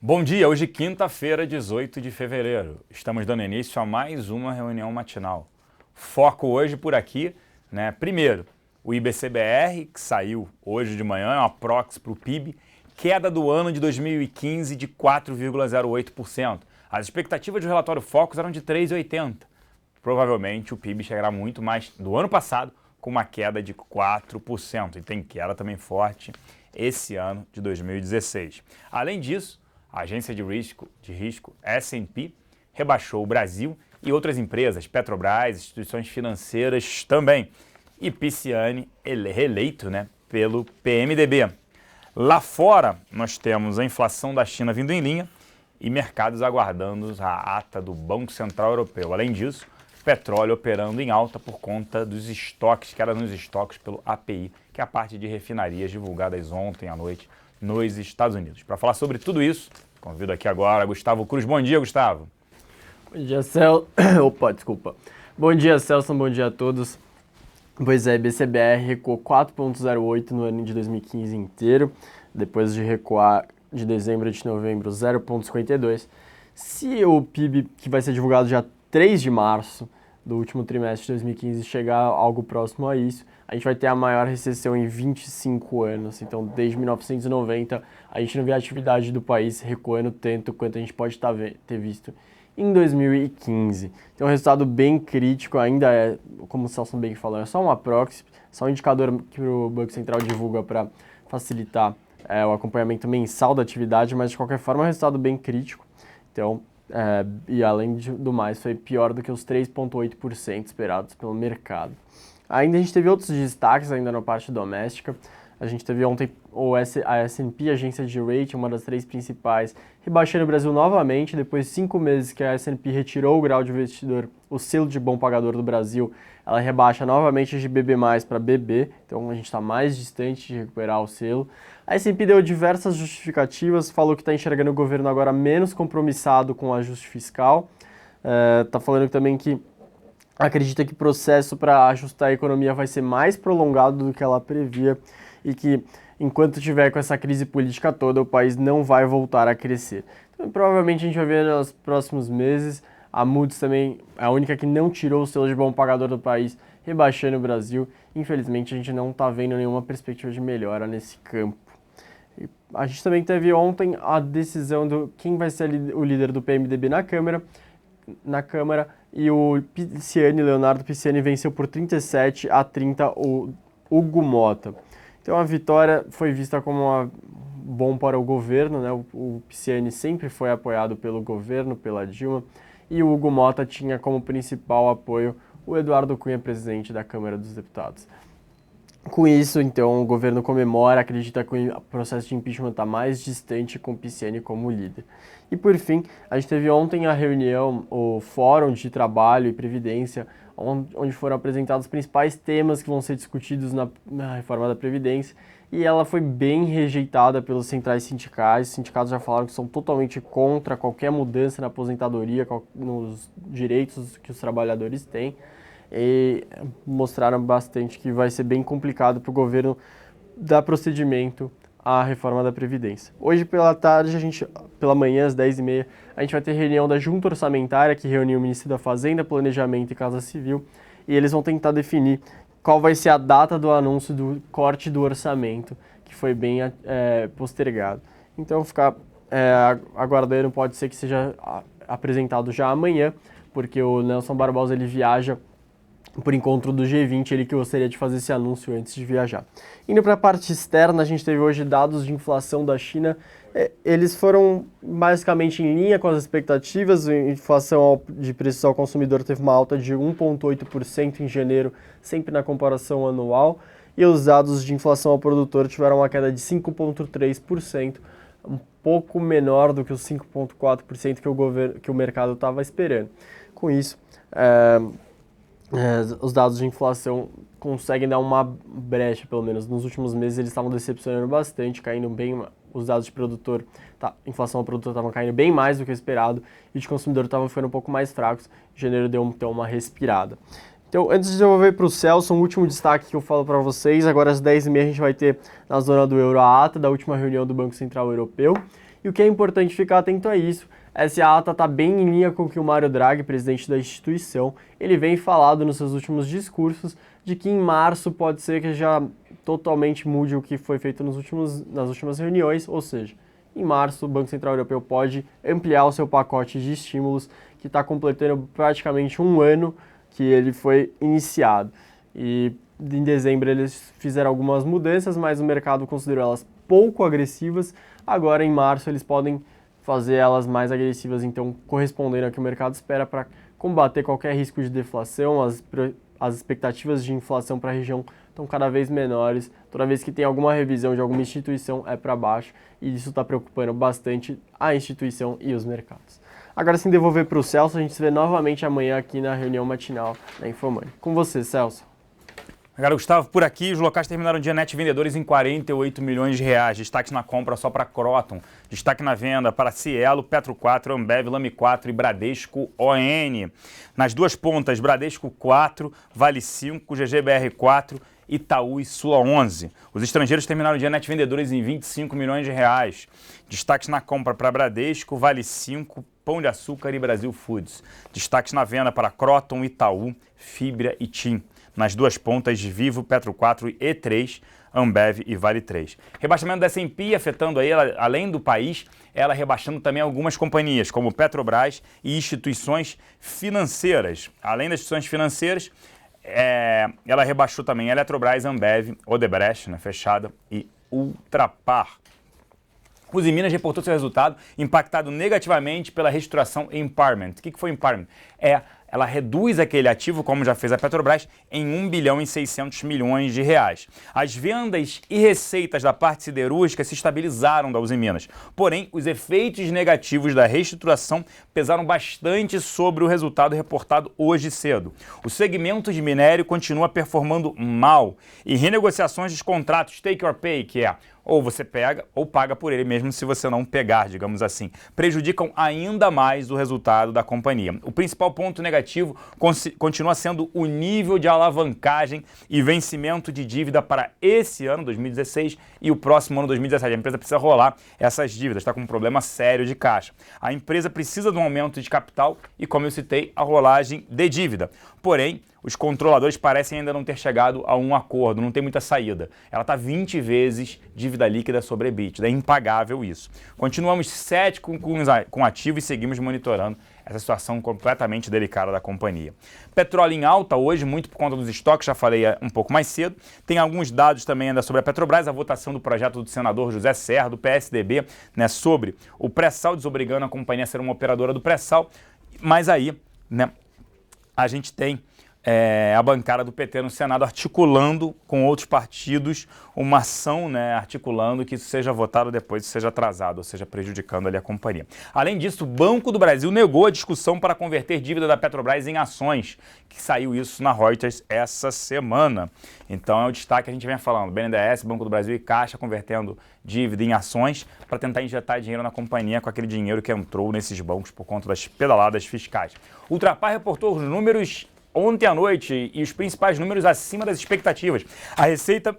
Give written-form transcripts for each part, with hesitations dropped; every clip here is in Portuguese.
Bom dia, hoje quinta-feira, 18 de fevereiro. Estamos dando início a mais uma reunião matinal. Foco hoje por aqui, Primeiro, o IBCBR, que saiu hoje de manhã, é uma proxy para o PIB, queda do ano de 2015 de 4,08%. As expectativas do relatório Focus eram de 3,80%. Provavelmente o PIB chegará muito mais do ano passado, com uma queda de 4%. E tem queda também forte esse ano de 2016. Além disso, a agência de risco S&P rebaixou o Brasil e outras empresas, Petrobras, instituições financeiras também. E Pisciani reeleito pelo PMDB. Lá fora, nós temos a inflação da China vindo em linha e mercados aguardando a ata do Banco Central Europeu. Além disso, petróleo operando em alta por conta dos estoques, queda nos estoques pelo API, que é a parte de refinarias divulgadas ontem à noite nos Estados Unidos. Para falar sobre tudo isso, convido aqui agora Gustavo Cruz. Bom dia, Gustavo. Bom dia, Celso. Desculpa. Bom dia, Celso. Bom dia a todos. Pois é, IBCBR recuou 4,08 no ano de 2015 inteiro, depois de recuar de dezembro a de novembro 0,52. Se o PIB, que vai ser divulgado dia 3 de março do último trimestre de 2015, chegar algo próximo a isso, a gente vai ter a maior recessão em 25 anos. Então, desde 1990, a gente não vê a atividade do país recuando tanto quanto a gente pode ter visto em 2015. Então, um resultado bem crítico, ainda é, como o Celso bem falou, é só uma proxy, só um indicador que o Banco Central divulga para facilitar o acompanhamento mensal da atividade, mas de qualquer forma é um resultado bem crítico. Então, e além do mais, foi pior do que os 3,8% esperados pelo mercado. Ainda a gente teve outros destaques ainda na parte doméstica. A gente teve ontem a S&P, agência de rating, uma das três principais, rebaixando o Brasil novamente, depois de 5 meses que a S&P retirou o grau de investidor, o selo de bom pagador do Brasil, ela rebaixa novamente de BB+, para BB, então a gente está mais distante de recuperar o selo. A S&P deu diversas justificativas, falou que está enxergando o governo agora menos compromissado com o ajuste fiscal, está falando também que acredita que o processo para ajustar a economia vai ser mais prolongado do que ela previa e que, enquanto tiver com essa crise política toda, o país não vai voltar a crescer. Então, provavelmente a gente vai ver nos próximos meses. A Moody's também é a única que não tirou o selo de bom pagador do país, rebaixando o Brasil. Infelizmente, a gente não está vendo nenhuma perspectiva de melhora nesse campo. E a gente também teve ontem a decisão de quem vai ser o líder do PMDB na Câmara, e o Leonardo Pisciani venceu por 37-30 o Hugo Mota. Então a vitória foi vista como bom para o governo, O Pisciani sempre foi apoiado pelo governo, pela Dilma, e o Hugo Mota tinha como principal apoio o Eduardo Cunha, presidente da Câmara dos Deputados. Com isso, então, o governo comemora, acredita que o processo de impeachment está mais distante com o Pisciani como líder. E por fim, a gente teve ontem a reunião, o Fórum de Trabalho e Previdência, onde foram apresentados os principais temas que vão ser discutidos na reforma da Previdência, e ela foi bem rejeitada pelos centrais sindicais. Os sindicatos já falaram que são totalmente contra qualquer mudança na aposentadoria, nos direitos que os trabalhadores têm, e mostraram bastante que vai ser bem complicado para o governo dar procedimento à reforma da Previdência. Hoje pela tarde, pela manhã, às 10h30, a gente vai ter reunião da Junta Orçamentária, que reuniu o Ministério da Fazenda, Planejamento e Casa Civil, e eles vão tentar definir qual vai ser a data do anúncio do corte do orçamento, que foi bem postergado. Então, ficar aguardando, pode ser que seja apresentado já amanhã, porque o Nelson Barbosa ele viaja por encontro do G20, ele que gostaria de fazer esse anúncio antes de viajar. Indo para a parte externa, a gente teve hoje dados de inflação da China. Eles foram basicamente em linha com as expectativas. A inflação de preços ao consumidor teve uma alta de 1,8% em janeiro, sempre na comparação anual. E os dados de inflação ao produtor tiveram uma queda de 5,3%, um pouco menor do que os 5,4% que o mercado estava esperando. Com isso, os dados de inflação conseguem dar uma brecha, pelo menos. Nos últimos meses eles estavam decepcionando bastante, caindo bem. Os dados de produtor, inflação ao produtor estavam caindo bem mais do que o esperado, e de consumidor estavam ficando um pouco mais fracos. Em janeiro deu então uma respirada. Então, antes de devolver para o Celso, um último destaque que eu falo para vocês. Agora às 10h30 a gente vai ter na zona do euro a ata da última reunião do Banco Central Europeu. E o que é importante ficar atento a isso, essa ata está bem em linha com o que o Mário Draghi, presidente da instituição, ele vem falado nos seus últimos discursos de que em março pode ser que já totalmente mude o que foi feito nas últimas reuniões, ou seja, em março o Banco Central Europeu pode ampliar o seu pacote de estímulos que está completando praticamente um ano que ele foi iniciado. E em dezembro eles fizeram algumas mudanças, mas o mercado considerou elas pouco agressivas. Agora em março eles podem fazer elas mais agressivas, então correspondendo ao que o mercado espera para combater qualquer risco de deflação. As expectativas de inflação para a região estão cada vez menores. Toda vez que tem alguma revisão de alguma instituição é para baixo, e isso está preocupando bastante a instituição e os mercados. Agora sim, devolver para o Celso, a gente se vê novamente amanhã aqui na reunião matinal da Infomoney. Com você, Celso. Agora, Gustavo, por aqui, os locais terminaram o dia net vendedores em 48 milhões de reais. Destaque na compra só para Croton. Destaque na venda para Cielo, Petro 4, Ambev, Lame 4 e Bradesco ON. Nas duas pontas, Bradesco 4, Vale 5, GGBR 4, Itaú e Sula 11. Os estrangeiros terminaram o dia net vendedores em 25 milhões de reais. Destaques na compra para Bradesco, Vale 5, Pão de Açúcar e Brasil Foods. Destaques na venda para Croton, Itaú, Fibra e TIM. Nas duas pontas de Vivo, Petro 4 e E3, Ambev e Vale 3. Rebaixamento da S&P afetando aí, além do país, ela rebaixando também algumas companhias, como Petrobras e instituições financeiras. Além das instituições financeiras, ela rebaixou também Eletrobras, Ambev, Odebrecht, fechada, e Ultrapar. Uzi Minas reportou seu resultado impactado negativamente pela reestruturação e impairment. O que foi impairment? Ela reduz aquele ativo, como já fez a Petrobras, em 1 bilhão e 600 milhões de reais. As vendas e receitas da parte siderúrgica se estabilizaram da Uzi Minas. Porém, os efeitos negativos da reestruturação pesaram bastante sobre o resultado reportado hoje cedo. O segmento de minério continua performando mal e renegociações dos contratos take or pay, que é ou você pega ou paga por ele mesmo se você não pegar, digamos assim, prejudicam ainda mais o resultado da companhia. O principal ponto negativo continua sendo o nível de alavancagem e vencimento de dívida para esse ano, 2016, e o próximo ano, 2017. A empresa precisa rolar essas dívidas, está com um problema sério de caixa. A empresa precisa de um aumento de capital e, como eu citei, a rolagem de dívida. Porém, os controladores parecem ainda não ter chegado a um acordo, não tem muita saída. Ela está 20 vezes dívida líquida sobre EBITDA, é impagável isso. Continuamos céticos com ativo e seguimos monitorando essa situação completamente delicada da companhia. Petróleo em alta hoje, muito por conta dos estoques, já falei um pouco mais cedo. Tem alguns dados também ainda sobre a Petrobras, a votação do projeto do senador José Serra, do PSDB, sobre o pré-sal, desobrigando a companhia a ser uma operadora do pré-sal. Mas aí, a gente tem a bancada do PT no Senado articulando com outros partidos uma ação, articulando que isso seja votado depois, seja atrasado, ou seja, prejudicando ali a companhia. Além disso, o Banco do Brasil negou a discussão para converter dívida da Petrobras em ações, que saiu isso na Reuters essa semana. Então é o destaque que a gente vem falando, BNDES, Banco do Brasil e Caixa convertendo dívida em ações para tentar injetar dinheiro na companhia com aquele dinheiro que entrou nesses bancos por conta das pedaladas fiscais. O Ultrapar reportou os números ontem à noite e os principais números acima das expectativas. A receita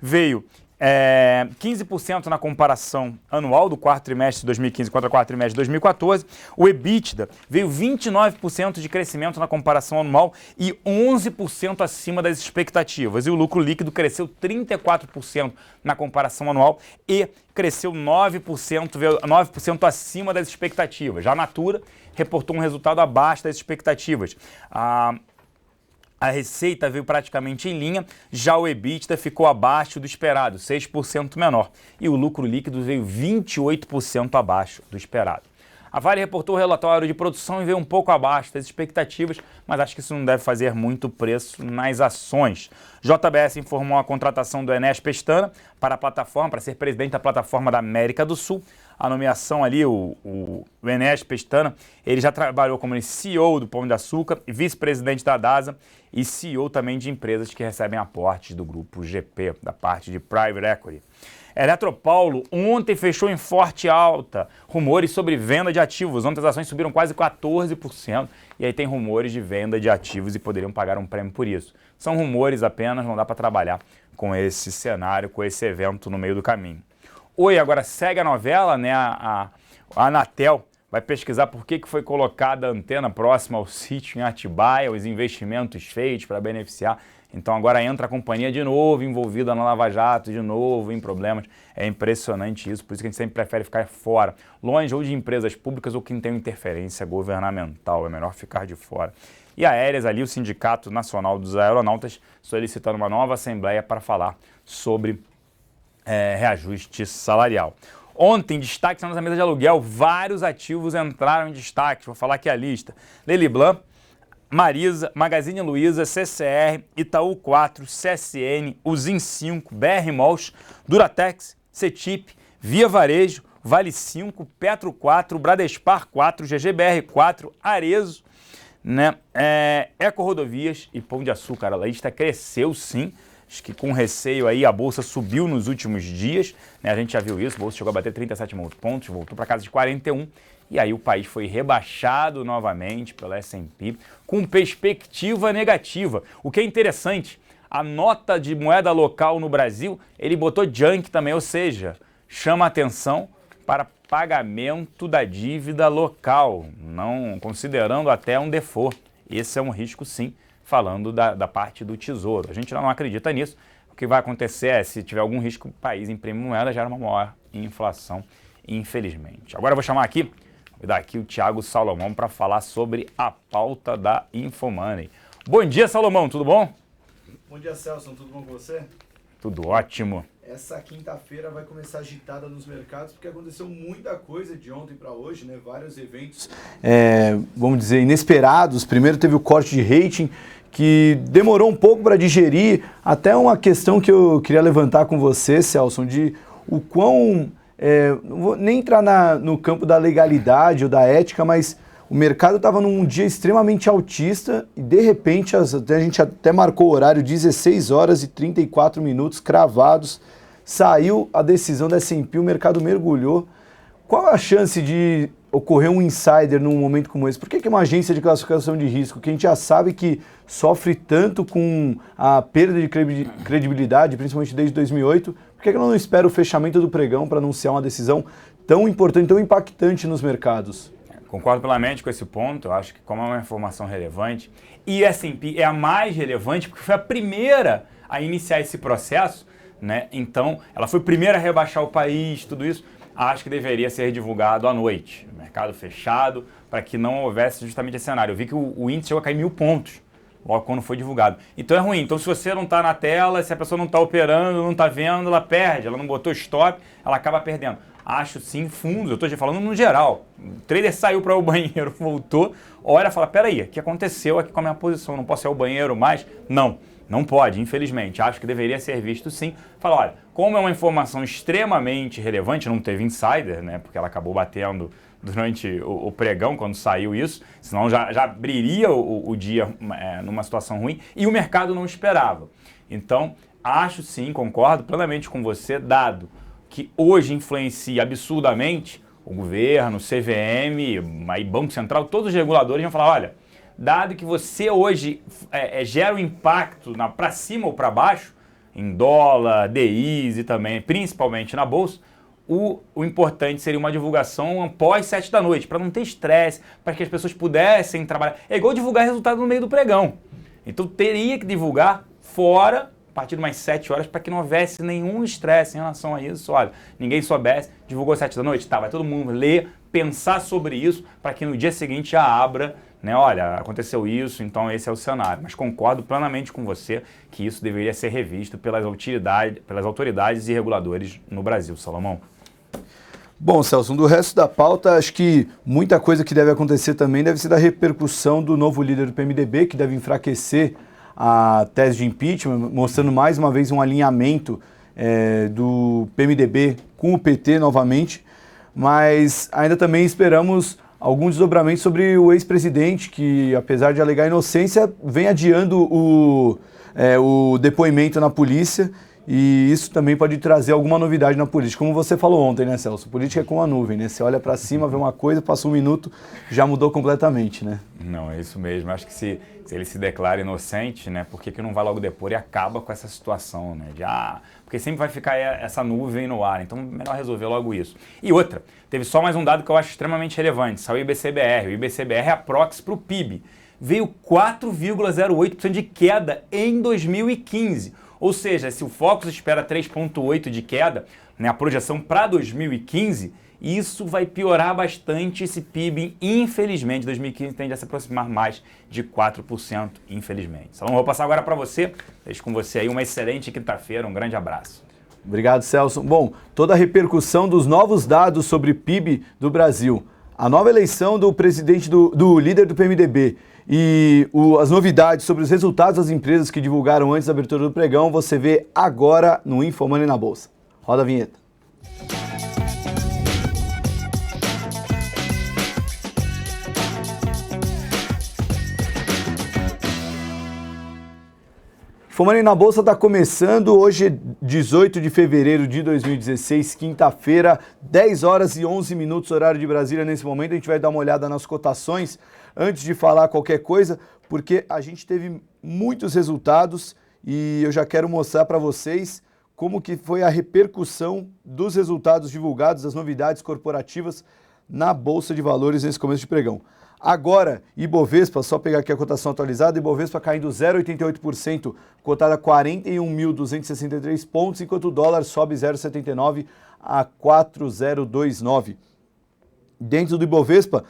veio 15% na comparação anual do quarto trimestre de 2015 contra o quarto trimestre de 2014. O EBITDA veio 29% de crescimento na comparação anual e 11% acima das expectativas. E o lucro líquido cresceu 34% na comparação anual e cresceu 9% acima das expectativas. Já a Natura reportou um resultado abaixo das expectativas. A receita veio praticamente em linha, já o EBITDA ficou abaixo do esperado, 6% menor. E o lucro líquido veio 28% abaixo do esperado. A Vale reportou o relatório de produção e veio um pouco abaixo das expectativas, mas acho que isso não deve fazer muito preço nas ações. JBS informou a contratação do Enéas Pestana para a plataforma, para ser presidente da plataforma da América do Sul. A nomeação ali, o Enéas Pestana, ele já trabalhou como CEO do Pão de Açúcar, vice-presidente da DASA e CEO também de empresas que recebem aportes do grupo GP, da parte de Private Equity. Eletropaulo ontem fechou em forte alta, rumores sobre venda de ativos. Ontem as ações subiram quase 14% e aí tem rumores de venda de ativos e poderiam pagar um prêmio por isso. São rumores apenas, não dá para trabalhar com esse cenário, com esse evento no meio do caminho. Oi, agora segue a novela, né? A Anatel vai pesquisar por que foi colocada a antena próxima ao sítio em Atibaia, os investimentos feitos para beneficiar. Então agora entra a companhia de novo envolvida na Lava Jato, de novo em problemas. É impressionante isso, por isso que a gente sempre prefere ficar fora, longe ou de empresas públicas ou quem tem interferência governamental, é melhor ficar de fora. E a Aéreas ali, o Sindicato Nacional dos Aeronautas, solicitando uma nova assembleia para falar sobre reajuste salarial. Ontem, destaque na nossa mesa de aluguel, vários ativos entraram em destaque, vou falar aqui a lista. Lely Blanc, Marisa, Magazine Luiza, CCR, Itaú 4, CSN, Usim 5, BR Malls, Duratex, CETIP, Via Varejo, Vale 5, Petro 4, Bradespar 4, GGBR 4, Arezzo, né? Eco Rodovias e Pão de Açúcar. A lista cresceu sim, acho que com receio aí a Bolsa subiu nos últimos dias, né? A gente já viu isso, a Bolsa chegou a bater 37 pontos, voltou para casa de 41, e aí o país foi rebaixado novamente pela S&P com perspectiva negativa. O que é interessante, a nota de moeda local no Brasil, ele botou junk também, ou seja, chama atenção para pagamento da dívida local, não considerando até um default. Esse é um risco sim, falando da parte do Tesouro. A gente não acredita nisso. O que vai acontecer é, se tiver algum risco, o país imprime moeda, gera uma maior inflação, infelizmente. Agora eu vou chamar aqui o Thiago Salomão para falar sobre a pauta da InfoMoney. Bom dia, Salomão, tudo bom? Bom dia, Celso, tudo bom com você? Tudo ótimo. Essa quinta-feira vai começar agitada nos mercados, porque aconteceu muita coisa de ontem para hoje, né? Vários eventos, vamos dizer, inesperados. Primeiro teve o corte de rating, que demorou um pouco para digerir. Até uma questão que eu queria levantar com você, Celso, de o quão... não vou nem entrar no campo da legalidade ou da ética, mas o mercado estava num dia extremamente altista e, de repente, a gente até marcou o horário, 16 horas e 34 minutos cravados, saiu a decisão da S&P, o mercado mergulhou. Qual a chance de ocorrer um insider num momento como esse? Por que uma agência de classificação de risco, que a gente já sabe que sofre tanto com a perda de credibilidade, principalmente desde 2008, por que ela não espera o fechamento do pregão para anunciar uma decisão tão importante, tão impactante nos mercados? Concordo plenamente com esse ponto. Eu acho que, como é uma informação relevante, e a S&P é a mais relevante porque foi a primeira a iniciar esse processo, né? Então, ela foi a primeira a rebaixar o país, tudo isso. Acho que deveria ser divulgado à noite, mercado fechado, para que não houvesse justamente esse cenário. Eu vi que o índice chegou a cair 1.000 pontos logo quando foi divulgado. Então é ruim. Então, se você não está na tela, se a pessoa não está operando, não está vendo, ela perde. Ela não botou stop, ela acaba perdendo. Acho sim fundos, eu estou falando no geral. O trader saiu para o banheiro, voltou, olha e fala, peraí, o que aconteceu aqui com a minha posição? Não posso ir ao banheiro mais? Não pode, infelizmente. Acho que deveria ser visto sim. Fala, olha, como é uma informação extremamente relevante, não teve insider, né? Porque ela acabou batendo durante o pregão, quando saiu isso, senão já abriria o dia numa situação ruim, e o mercado não esperava. Então, acho sim, concordo plenamente com você, dado que hoje influencia absurdamente o governo, o CVM, aí Banco Central, todos os reguladores vão falar, olha, dado que você hoje gera um impacto para cima ou para baixo, em dólar, DIs e também, principalmente na Bolsa, o importante seria uma divulgação após 7 da noite, para não ter estresse, para que as pessoas pudessem trabalhar. É igual divulgar resultado no meio do pregão. Então teria que divulgar fora, a partir de umas 7 horas, para que não houvesse nenhum estresse em relação a isso. Olha, ninguém soubesse, divulgou às 7 da noite, tá, vai todo mundo ler, pensar sobre isso, para que no dia seguinte já abra, né, olha, aconteceu isso, então esse é o cenário. Mas concordo plenamente com você que isso deveria ser revisto pelas autoridades e reguladores no Brasil, Salomão. Bom, Celso, do resto da pauta, acho que muita coisa que deve acontecer também deve ser da repercussão do novo líder do PMDB, que deve enfraquecer a tese de impeachment, mostrando mais uma vez um alinhamento do PMDB com o PT novamente, mas ainda também esperamos algum desdobramento sobre o ex-presidente, que apesar de alegar inocência, vem adiando o depoimento na polícia, e isso também pode trazer alguma novidade na política. Como você falou ontem, né, Celso? Política é como a nuvem, né? Você olha para cima, vê uma coisa, passa um minuto, já mudou completamente, né? Não, é isso mesmo. Acho que se ele se declara inocente, né, por que não vai logo depor e acaba com essa situação, né? Porque sempre vai ficar essa nuvem no ar, então melhor resolver logo isso. E outra, teve só mais um dado que eu acho extremamente relevante, saiu o IBCBR. O IBCBR é a proxy para o PIB. Veio 4,08% de queda em 2015. Ou seja, se o Focus espera 3,8% de queda, né, a projeção para 2015, isso vai piorar bastante esse PIB, infelizmente. 2015 tende a se aproximar mais de 4%, infelizmente. Salão, vou passar agora para você. Deixo com você aí uma excelente quinta-feira, um grande abraço. Obrigado, Celso. Bom, toda a repercussão dos novos dados sobre PIB do Brasil, a nova eleição do presidente, do líder do PMDB e as novidades sobre os resultados das empresas que divulgaram antes da abertura do pregão, você vê agora no Info Money na Bolsa. Roda a vinheta. Info Money na Bolsa está começando, hoje é 18 de fevereiro de 2016, quinta-feira, 10 horas e 11 minutos, horário de Brasília nesse momento. A gente vai dar uma olhada nas cotações antes de falar qualquer coisa, porque a gente teve muitos resultados e eu já quero mostrar para vocês como que foi a repercussão dos resultados divulgados, das novidades corporativas na Bolsa de Valores nesse começo de pregão. Agora, Ibovespa, só pegar aqui a cotação atualizada, Ibovespa caindo 0,88%, cotada a 41.263 pontos, enquanto o dólar sobe 0,79 a 4,029. Dentro do Ibovespa,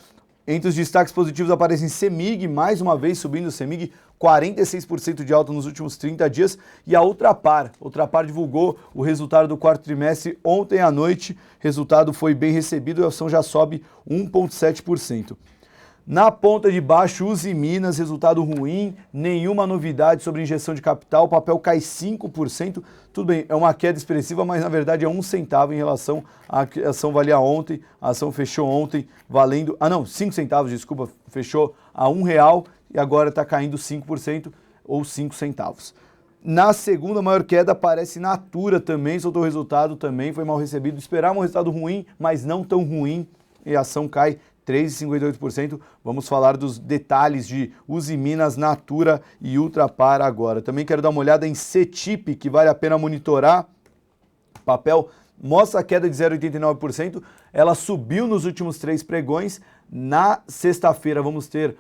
entre os destaques positivos aparecem CEMIG, mais uma vez subindo o CEMIG, 46% de alta nos últimos 30 dias, e a Ultrapar divulgou o resultado do quarto trimestre ontem à noite, resultado foi bem recebido e a ação já sobe 1,7%. Na ponta de baixo, Usiminas, resultado ruim, nenhuma novidade sobre injeção de capital, o papel cai 5%, tudo bem, é uma queda expressiva, mas na verdade é 1 centavo em relação à que a ação valia ontem, a ação fechou ontem valendo, 5 centavos, desculpa, fechou a R$1 e agora está caindo 5% ou 5 centavos. Na segunda maior queda aparece Natura também, soltou o resultado também, foi mal recebido, esperava um resultado ruim, mas não tão ruim, e a ação cai 3,58%. Vamos falar dos detalhes de Usiminas, Natura e Ultrapar agora. Também quero dar uma olhada em CETIP, que vale a pena monitorar. O papel mostra a queda de 0,89%. Ela subiu nos últimos 3 pregões. Na sexta-feira vamos ter,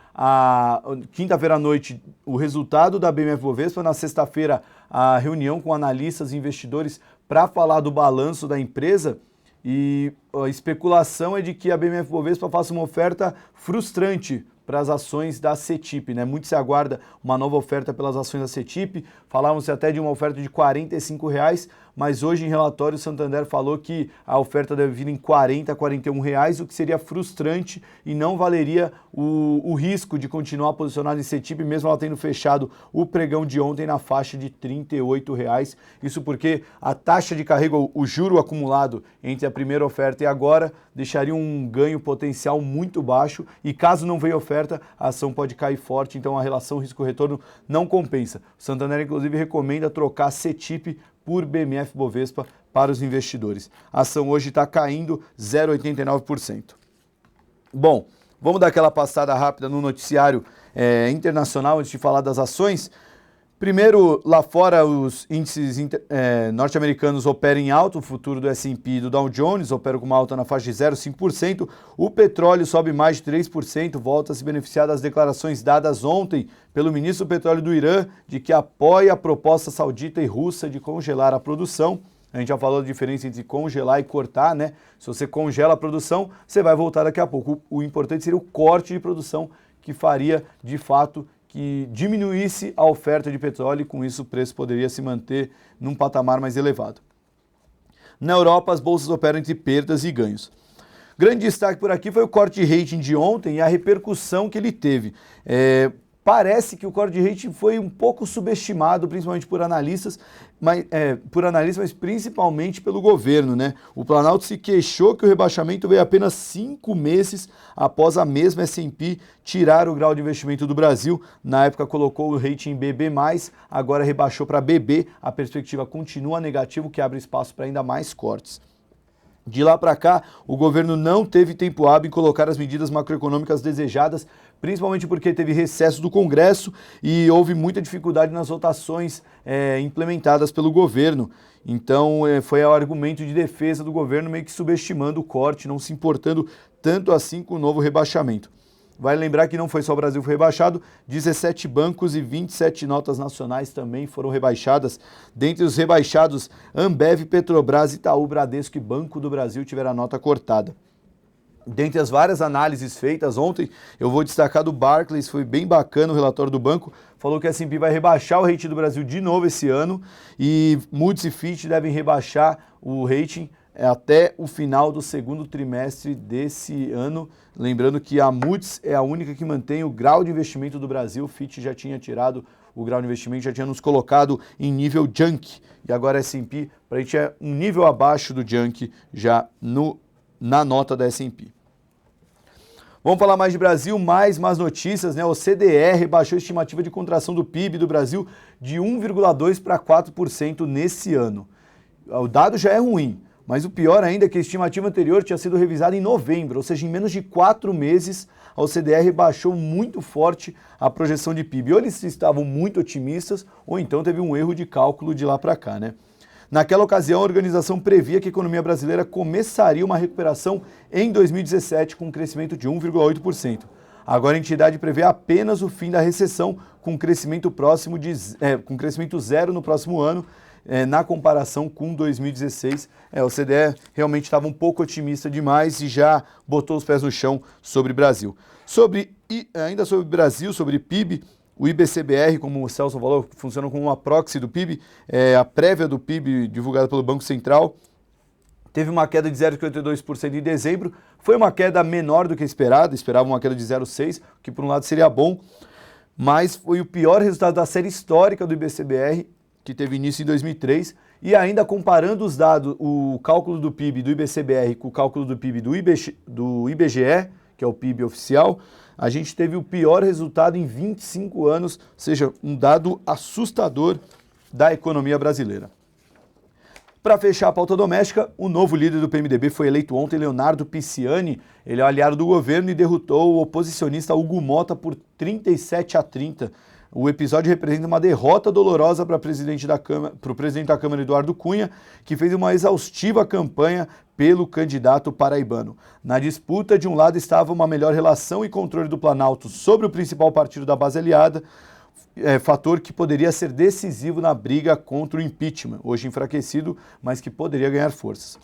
quinta-feira à noite, o resultado da BMF-Bovespa. Na sexta-feira, a reunião com analistas e investidores para falar do balanço da empresa. E a especulação é de que a BMF-Bovespa faça uma oferta frustrante para as ações da CETIP, né? Muito se aguarda uma nova oferta pelas ações da CETIP, falávamos até de uma oferta de R$45, mas hoje em relatório o Santander falou que a oferta deve vir em R$40 a R$41, o que seria frustrante e não valeria o risco de continuar posicionado em CETIP, mesmo ela tendo fechado o pregão de ontem na faixa de R$38. Isso porque a taxa de carrego, o juro acumulado entre a primeira oferta e agora, deixaria um ganho potencial muito baixo e caso não venha oferta, a ação pode cair forte, então a relação risco-retorno não compensa. O Santander, inclusive, recomenda trocar CETIP por BMF-Bovespa para os investidores. A ação hoje está caindo 0,89%. Bom, vamos dar aquela passada rápida no noticiário internacional antes de falar das ações. Primeiro, lá fora, os índices norte-americanos operam em alta, o futuro do S&P e do Dow Jones opera com uma alta na faixa de 0,5%, o petróleo sobe mais de 3%, volta a se beneficiar das declarações dadas ontem pelo ministro do petróleo do Irã, de que apoia a proposta saudita e russa de congelar a produção. A gente já falou da diferença entre congelar e cortar, né? Se você congela a produção, você vai voltar daqui a pouco. O importante seria o corte de produção, que faria, de fato, que diminuísse a oferta de petróleo e com isso o preço poderia se manter num patamar mais elevado. Na Europa, as bolsas operam entre perdas e ganhos. Grande destaque por aqui foi o corte de rating de ontem e a repercussão que ele teve. parece que o core de rating foi um pouco subestimado, principalmente por analistas, mas principalmente pelo governo, né? O Planalto se queixou que o rebaixamento veio apenas 5 meses após a mesma S&P tirar o grau de investimento do Brasil. Na época colocou o rating BB+, agora rebaixou para BB. A perspectiva continua negativa, o que abre espaço para ainda mais cortes. De lá para cá, o governo não teve tempo hábil em colocar as medidas macroeconômicas desejadas, principalmente porque teve recesso do Congresso e houve muita dificuldade nas votações implementadas pelo governo. Então, foi o argumento de defesa do governo meio que subestimando o corte, não se importando tanto assim com o novo rebaixamento. Vale lembrar que não foi só o Brasil que foi rebaixado, 17 bancos e 27 notas nacionais também foram rebaixadas. Dentre os rebaixados, Ambev, Petrobras, Itaú, Bradesco e Banco do Brasil tiveram a nota cortada. Dentre as várias análises feitas ontem, eu vou destacar do Barclays, foi bem bacana o relatório do banco, falou que a S&P vai rebaixar o rating do Brasil de novo esse ano e Moody's e Fitch devem rebaixar o rating até o final do segundo trimestre desse ano. Lembrando que a Moody's é a única que mantém o grau de investimento do Brasil, o Fitch já tinha tirado o grau de investimento, já tinha nos colocado em nível junk, e agora a S&P, para a gente é um nível abaixo do junk já na nota da S&P. Vamos falar mais de Brasil, mais notícias, né? O CDR baixou a estimativa de contração do PIB do Brasil de 1,2% para 4% nesse ano. O dado já é ruim, mas o pior ainda é que a estimativa anterior tinha sido revisada em novembro, ou seja, em menos de 4 meses, a OCDE baixou muito forte a projeção de PIB. Ou eles estavam muito otimistas, ou então teve um erro de cálculo de lá para cá, né? Naquela ocasião, a organização previa que a economia brasileira começaria uma recuperação em 2017 com um crescimento de 1,8%. Agora a entidade prevê apenas o fim da recessão com crescimento zero no próximo ano, na comparação com 2016. O CDE realmente estava um pouco otimista demais e já botou os pés no chão sobre o Brasil. Ainda sobre o Brasil, sobre PIB, o IBCBR, como o Celso falou, funciona como uma proxy do PIB, a prévia do PIB divulgada pelo Banco Central, teve uma queda de 0,52% em dezembro, foi uma queda menor do que esperado, esperava uma queda de 0,6%, que por um lado seria bom, mas foi o pior resultado da série histórica do IBCBR, que teve início em 2003, e ainda comparando os dados, o cálculo do PIB do IBCBR com o cálculo do PIB do IBGE, que é o PIB oficial, a gente teve o pior resultado em 25 anos, ou seja, um dado assustador da economia brasileira. Para fechar a pauta doméstica, o novo líder do PMDB foi eleito ontem, Leonardo Pisciani. Ele é aliado do governo e derrotou o oposicionista Hugo Mota por 37-30. O episódio representa uma derrota dolorosa para o presidente da Câmara, Eduardo Cunha, que fez uma exaustiva campanha pelo candidato paraibano. Na disputa, de um lado estava uma melhor relação e controle do Planalto sobre o principal partido da base aliada, fator que poderia ser decisivo na briga contra o impeachment, hoje enfraquecido, mas que poderia ganhar forças.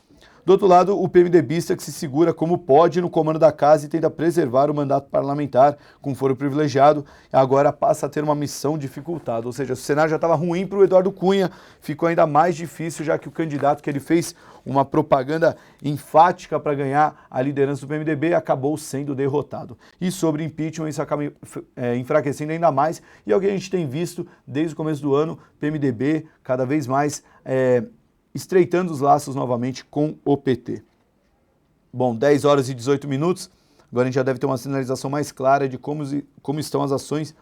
Do outro lado, o PMDBista que se segura como pode no comando da casa e tenta preservar o mandato parlamentar com foro privilegiado, agora passa a ter uma missão dificultada. Ou seja, o cenário já estava ruim para o Eduardo Cunha, ficou ainda mais difícil, já que o candidato que ele fez uma propaganda enfática para ganhar a liderança do PMDB acabou sendo derrotado. E sobre impeachment, isso acaba enfraquecendo ainda mais, e é o que a gente tem visto desde o começo do ano, PMDB cada vez mais estreitando os laços novamente com o PT. Bom, 10 horas e 18 minutos, agora a gente já deve ter uma sinalização mais clara de como estão as ações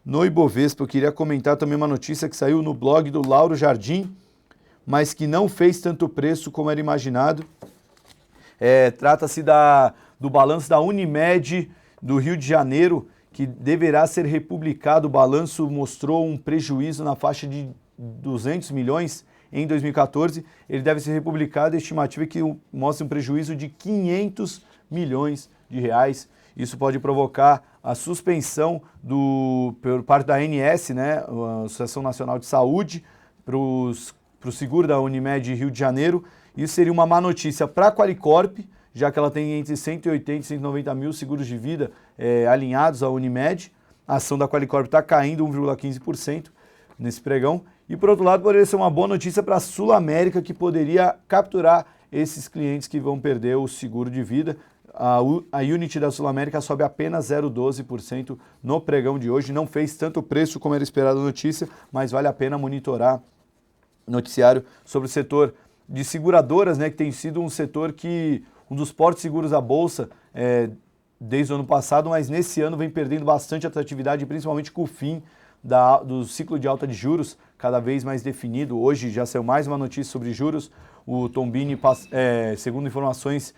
no Ibovespa. Eu queria comentar também uma notícia que saiu no blog do Lauro Jardim, mas que não fez tanto preço como era imaginado. Trata-se do balanço da Unimed do Rio de Janeiro, que deverá ser republicado. O balanço mostrou um prejuízo na faixa de 200 milhões em 2014, ele deve ser republicado, a estimativa é que mostra um prejuízo de 500 milhões de reais. Isso pode provocar a suspensão por parte da ANS, né, a Associação Nacional de Saúde, para o seguro da Unimed Rio de Janeiro. Isso seria uma má notícia para a Qualicorp, já que ela tem entre 180 e 190 mil seguros de vida alinhados à Unimed. A ação da Qualicorp está caindo 1,15% nesse pregão. E, por outro lado, poderia ser uma boa notícia para a Sul América, que poderia capturar esses clientes que vão perder o seguro de vida. a Unity da Sul América sobe apenas 0,12% no pregão de hoje. Não fez tanto preço como era esperado a notícia, mas vale a pena monitorar o noticiário sobre o setor de seguradoras, né, que tem sido um setor que, um dos portos seguros da Bolsa desde o ano passado, mas nesse ano vem perdendo bastante atratividade, principalmente com o fim do ciclo de alta de juros, cada vez mais definido. Hoje já saiu mais uma notícia sobre juros. O Tombini, segundo informações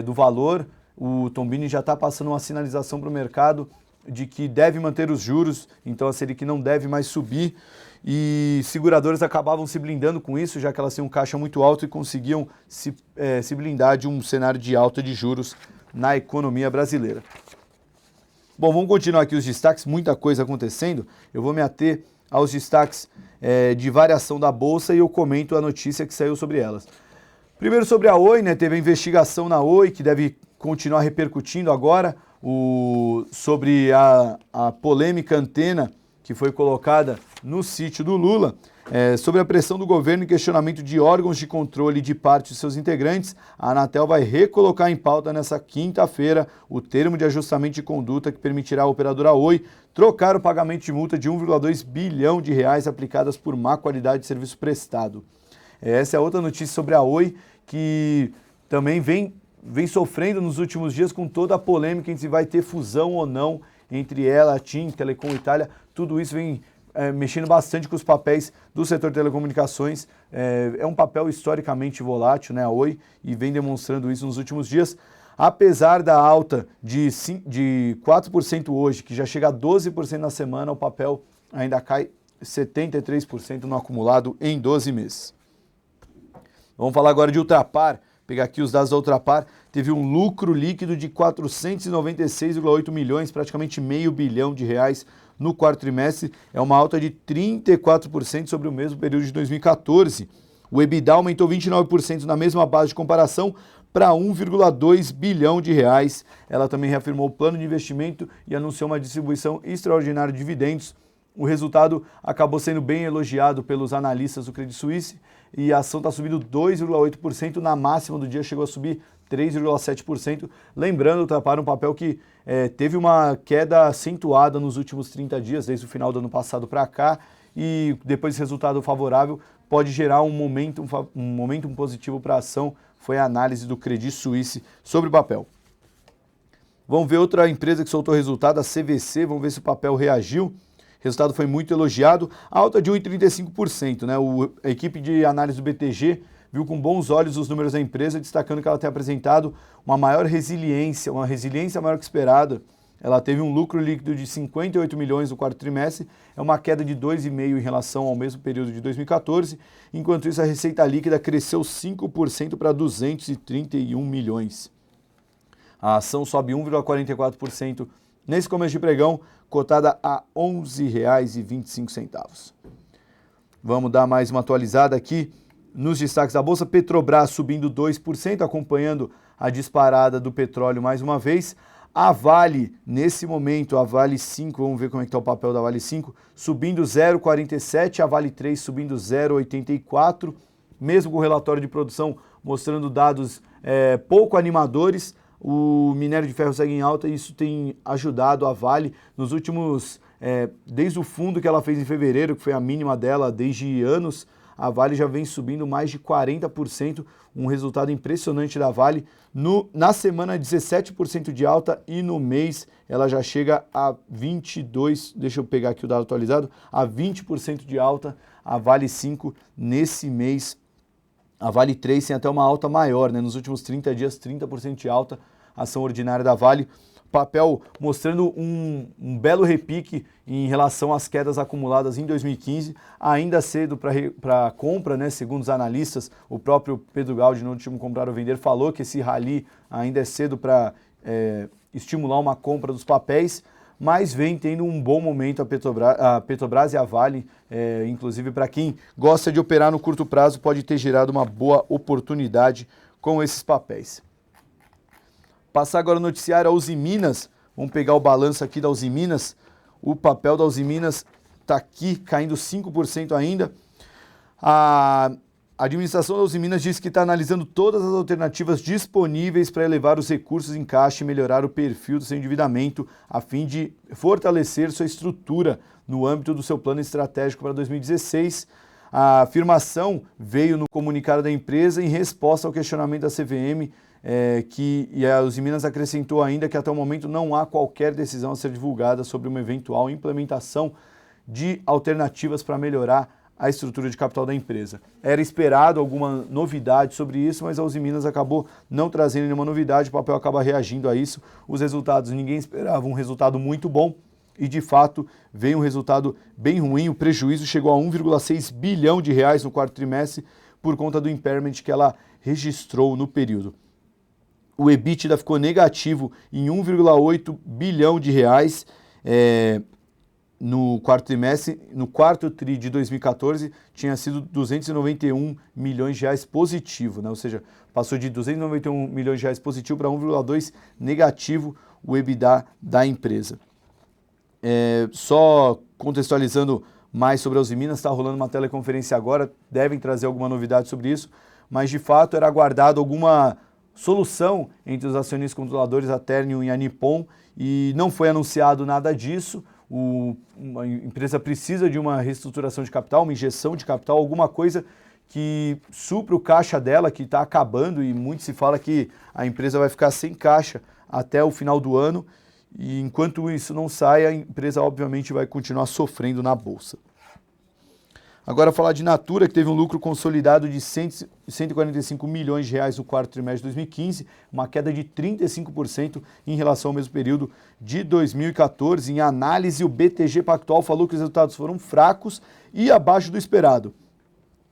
do Valor, o Tombini já está passando uma sinalização para o mercado de que deve manter os juros, então a Selic não deve mais subir, e seguradoras acabavam se blindando com isso, já que elas têm um caixa muito alto e conseguiam se blindar de um cenário de alta de juros na economia brasileira. Bom, vamos continuar aqui os destaques, muita coisa acontecendo. Eu vou me ater aos destaques de variação da Bolsa e eu comento a notícia que saiu sobre elas. Primeiro sobre a Oi, né? Teve a investigação na Oi, que deve continuar repercutindo agora, sobre a polêmica antena que foi colocada no sítio do Lula, sobre a pressão do governo e questionamento de órgãos de controle de parte de seus integrantes. A Anatel vai recolocar em pauta nessa quinta-feira o termo de ajustamento de conduta que permitirá à operadora Oi trocar o pagamento de multa de 1,2 bilhão de reais aplicadas por má qualidade de serviço prestado. Essa é outra notícia sobre a Oi, que também vem sofrendo nos últimos dias com toda a polêmica em se vai ter fusão ou não entre ela, a TIM, Telecom Itália. Tudo isso vem mexendo bastante com os papéis do setor de telecomunicações. É um papel historicamente volátil, né, a Oi, e vem demonstrando isso nos últimos dias. Apesar da alta de 4% hoje, que já chega a 12% na semana, o papel ainda cai 73% no acumulado em 12 meses. Vamos falar agora de Ultrapar. Pegar aqui os dados da Ultrapar. Teve um lucro líquido de 496,8 milhões, praticamente meio bilhão de reais no quarto trimestre. É uma alta de 34% sobre o mesmo período de 2014. O EBITDA aumentou 29% na mesma base de comparação para 1,2 bilhão de reais. Ela também reafirmou o plano de investimento e anunciou uma distribuição extraordinária de dividendos. O resultado acabou sendo bem elogiado pelos analistas do Credit Suisse e a ação está subindo 2,8%, na máxima do dia chegou a subir 3,7%. Lembrando, Ultrapar um papel que teve uma queda acentuada nos últimos 30 dias, desde o final do ano passado para cá, e depois desse resultado favorável pode gerar um momentum positivo para a ação. Foi a análise do Credit Suisse sobre o papel. Vamos ver outra empresa que soltou resultado, a CVC, vamos ver se o papel reagiu. O resultado foi muito elogiado, alta de 1,35%, né? A equipe de análise do BTG viu com bons olhos os números da empresa, destacando que ela tem apresentado uma maior resiliência, uma resiliência maior que esperada. Ela teve um lucro líquido de 58 milhões no quarto trimestre, é uma queda de 2,5% em relação ao mesmo período de 2014, enquanto isso a receita líquida cresceu 5% para 231 milhões. A ação sobe 1,44% nesse começo de pregão, cotada a R$ 11,25. Vamos dar mais uma atualizada aqui nos destaques da Bolsa. Petrobras subindo 2%, acompanhando a disparada do petróleo mais uma vez. A Vale, nesse momento, a Vale 5, vamos ver como é que está o papel da Vale 5, subindo 0,47%, a Vale 3 subindo 0,84%, mesmo com o relatório de produção mostrando dados pouco animadores. O minério de ferro segue em alta e isso tem ajudado a Vale nos últimos, desde o fundo que ela fez em fevereiro, que foi a mínima dela desde anos, a Vale já vem subindo mais de 40%, um resultado impressionante da Vale. Na semana, 17% de alta e no mês ela já chega a 22%, deixa eu pegar aqui o dado atualizado, a 20% de alta, a Vale 5 nesse mês. A Vale 3 tem até uma alta maior, né? Nos últimos 30 dias, 30% de alta, ação ordinária da Vale. Papel mostrando um belo repique em relação às quedas acumuladas em 2015, ainda cedo para compra, né? Segundo os analistas, o próprio Pedro Gaudi, no último Comprar ou Vender, falou que esse rally ainda é cedo para estimular uma compra dos papéis, mas vem tendo um bom momento a Petrobras e a Vale, inclusive para quem gosta de operar no curto prazo, pode ter gerado uma boa oportunidade com esses papéis. Passar agora o noticiário, a Usiminas, vamos pegar o balanço aqui da Usiminas, o papel da Usiminas está aqui caindo 5% ainda. A A administração da Usiminas diz que está analisando todas as alternativas disponíveis para elevar os recursos em caixa e melhorar o perfil do seu endividamento, a fim de fortalecer sua estrutura no âmbito do seu plano estratégico para 2016. A afirmação veio no comunicado da empresa em resposta ao questionamento da CVM, e a Usiminas acrescentou ainda que até o momento não há qualquer decisão a ser divulgada sobre uma eventual implementação de alternativas para melhorar a estrutura de capital da empresa. Era esperado alguma novidade sobre isso, mas a Usiminas acabou não trazendo nenhuma novidade, o papel acaba reagindo a isso. Os resultados, ninguém esperava um resultado muito bom e, de fato, veio um resultado bem ruim. O prejuízo chegou a 1,6 bilhão de reais no quarto trimestre por conta do impairment que ela registrou no período. O EBITDA ficou negativo em 1,8 bilhão de reais, no quarto trimestre. No quarto tri de 2014 tinha sido 291 milhões de reais positivo, né? Ou seja, passou de 291 milhões de reais positivo para 1,2 negativo o EBITDA da empresa. Só contextualizando mais sobre a Usiminas, está rolando uma teleconferência agora, devem trazer alguma novidade sobre isso, mas de fato era aguardado alguma solução entre os acionistas controladores, a Ternium e a Nippon, e não foi anunciado nada disso. A empresa precisa de uma reestruturação de capital, uma injeção de capital, alguma coisa que supra o caixa dela, que está acabando, e muito se fala que a empresa vai ficar sem caixa até o final do ano, e enquanto isso não sai, a empresa obviamente vai continuar sofrendo na bolsa. Agora falar de Natura, que teve um lucro consolidado de 145 milhões de reais no quarto trimestre de 2015, uma queda de 35% em relação ao mesmo período de 2014. Em análise, o BTG Pactual falou que os resultados foram fracos e abaixo do esperado,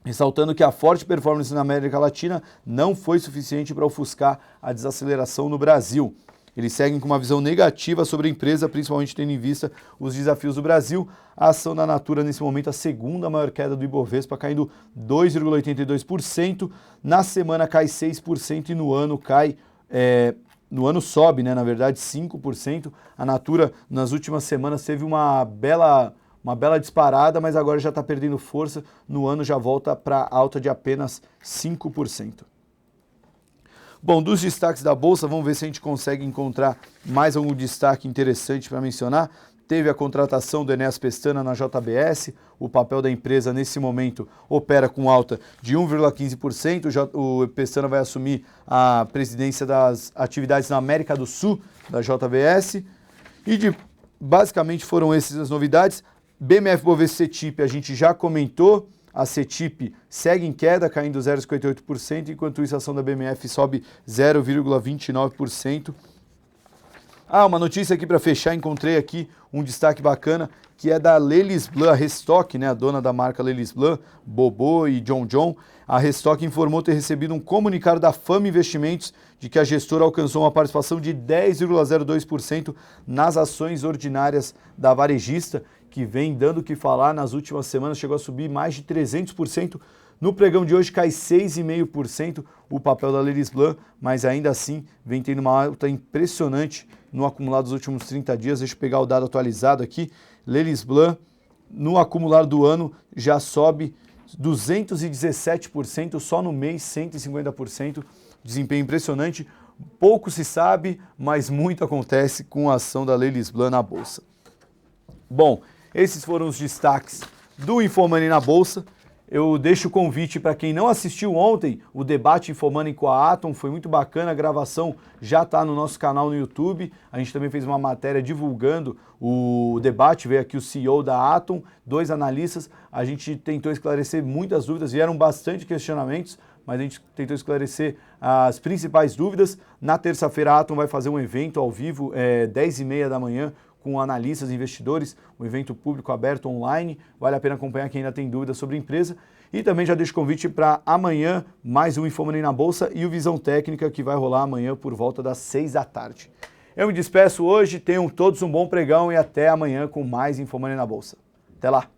ressaltando que a forte performance na América Latina não foi suficiente para ofuscar a desaceleração no Brasil. Eles seguem com uma visão negativa sobre a empresa, principalmente tendo em vista os desafios do Brasil. A ação da Natura, nesse momento, a segunda maior queda do Ibovespa, caindo 2,82%. Na semana cai 6% e no ano cai... no ano sobe, né, na verdade, 5%. A Natura, nas últimas semanas, teve uma bela disparada, mas agora já está perdendo força. No ano já volta para alta de apenas 5%. Bom, dos destaques da Bolsa, vamos ver se a gente consegue encontrar mais algum destaque interessante para mencionar. Teve a contratação do Enéas Pestana na JBS, o papel da empresa nesse momento opera com alta de 1,15%, o Pestana vai assumir a presidência das atividades na América do Sul da JBS, e basicamente foram essas as novidades. BMF Bovespa CETIP a gente já comentou. A CETIP segue em queda, caindo 0,58%, enquanto isso a ação da BMF sobe 0,29%. Uma notícia aqui para fechar, encontrei aqui um destaque bacana, que é da Lelis Blanc, a Restock, né, a dona da marca Lelis Blanc, Bobô e John John. A Restock informou ter recebido um comunicado da Fama Investimentos de que a gestora alcançou uma participação de 10,02% nas ações ordinárias da varejista, que vem dando o que falar nas últimas semanas, chegou a subir mais de 300%. No pregão de hoje cai 6,5% o papel da Lelis Blanc, mas ainda assim vem tendo uma alta impressionante no acumulado dos últimos 30 dias. Deixa eu pegar o dado atualizado aqui. Lelis Blanc, no acumulado do ano, já sobe 217%, só no mês 150%. Desempenho impressionante. Pouco se sabe, mas muito acontece com a ação da Lelis Blanc na Bolsa. Bom, esses foram os destaques do InfoMoney na Bolsa. Eu deixo o convite para quem não assistiu ontem, o debate InfoMoney com a Atom, foi muito bacana, a gravação já está no nosso canal no YouTube. A gente também fez uma matéria divulgando o debate, veio aqui o CEO da Atom, 2 analistas, a gente tentou esclarecer muitas dúvidas, vieram bastante questionamentos, mas a gente tentou esclarecer as principais dúvidas. Na terça-feira a Atom vai fazer um evento ao vivo, 10h30 da manhã, com analistas e investidores, um evento público aberto online, vale a pena acompanhar quem ainda tem dúvidas sobre a empresa. E também já deixo o convite para amanhã, mais um InfoMoney na Bolsa e o Visão Técnica, que vai rolar amanhã por volta das 6 da tarde. Eu me despeço hoje, tenham todos um bom pregão e até amanhã com mais InfoMoney na Bolsa. Até lá!